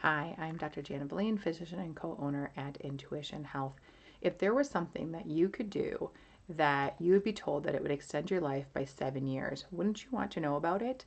Hi, I'm Dr. Janet Boleen, physician and co-owner at Intuition Health. If there was something that you could do that you would be told that it would extend your life by 7 years, wouldn't you want to know about it?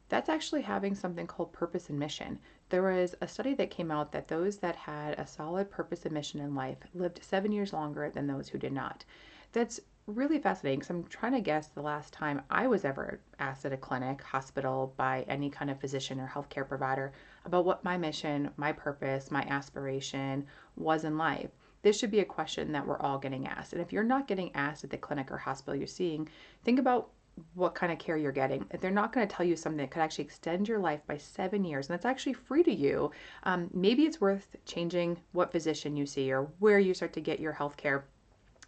That's actually having something called purpose and mission. There was a study that came out that those that had a solid purpose and mission in life lived 7 years longer than those who did not. That's really fascinating because I'm trying to guess the last time I was ever asked at a clinic, hospital, by any kind of physician or healthcare provider about what my mission, my purpose, my aspiration was in life. This should be a question that we're all getting asked. And if you're not getting asked at the clinic or hospital you're seeing, think about what kind of care you're getting. If they're not going to tell you something that could actually extend your life by 7 years, and that's actually free to you, maybe it's worth changing what physician you see or where you start to get your health care.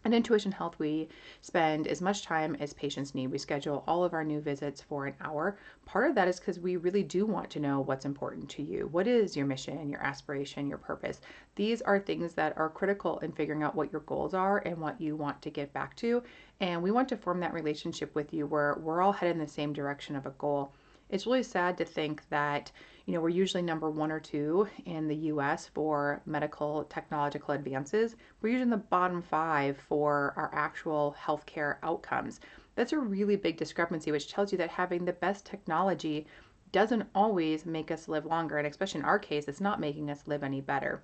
At Intuition Health, we spend as much time as patients need. We schedule all of our new visits for an hour. Part of that is because we really do want to know what's important to you. What is your mission, your aspiration, your purpose? These are things that are critical in figuring out what your goals are and what you want to get back to. And we want to form that relationship with you where we're all headed in the same direction of a goal. It's really sad to think that, we're usually number one or two in the US for medical technological advances. We're usually in the bottom five for our actual healthcare outcomes. That's a really big discrepancy, which tells you that having the best technology doesn't always make us live longer. And especially in our case, it's not making us live any better.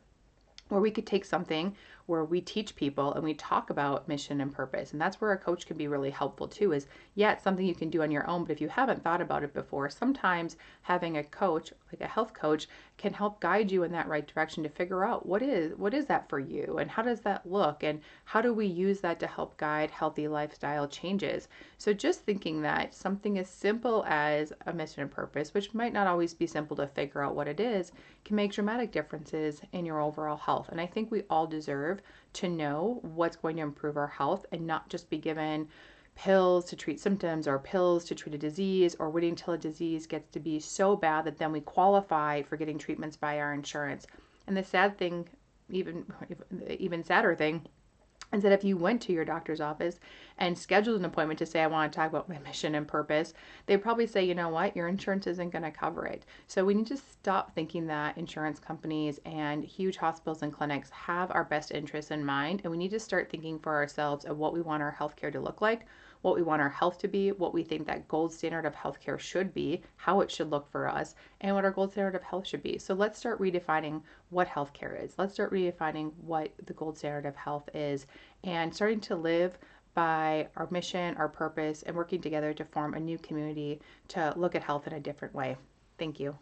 Or we could take something where we teach people and we talk about mission and purpose. And that's where a coach can be really helpful too, is yeah, it's something you can do on your own, but if you haven't thought about it before, sometimes having a coach, like a health coach, can help guide you in that right direction to figure out what is that for you and how does that look and how do we use that to help guide healthy lifestyle changes. So just thinking that something as simple as a mission and purpose, which might not always be simple to figure out what it is, can make dramatic differences in your overall health. And I think we all deserve to know what's going to improve our health and not just be given pills to treat symptoms or pills to treat a disease or waiting until a disease gets to be so bad that then we qualify for getting treatments by our insurance. And the sad thing, even even sadder thing, is that if you went to your doctor's office and scheduled an appointment to say, I want to talk about my mission and purpose, they'd probably say, you know what, your insurance isn't going to cover it. So we need to stop thinking that insurance companies and huge hospitals and clinics have our best interests in mind. And we need to start thinking for ourselves of what we want our healthcare to look like, what we want our health to be, what we think that gold standard of healthcare should be, how it should look for us, and what our gold standard of health should be. So let's start redefining what healthcare is. Let's start redefining what the gold standard of health is and starting to live by our mission, our purpose, and working together to form a new community to look at health in a different way. Thank you.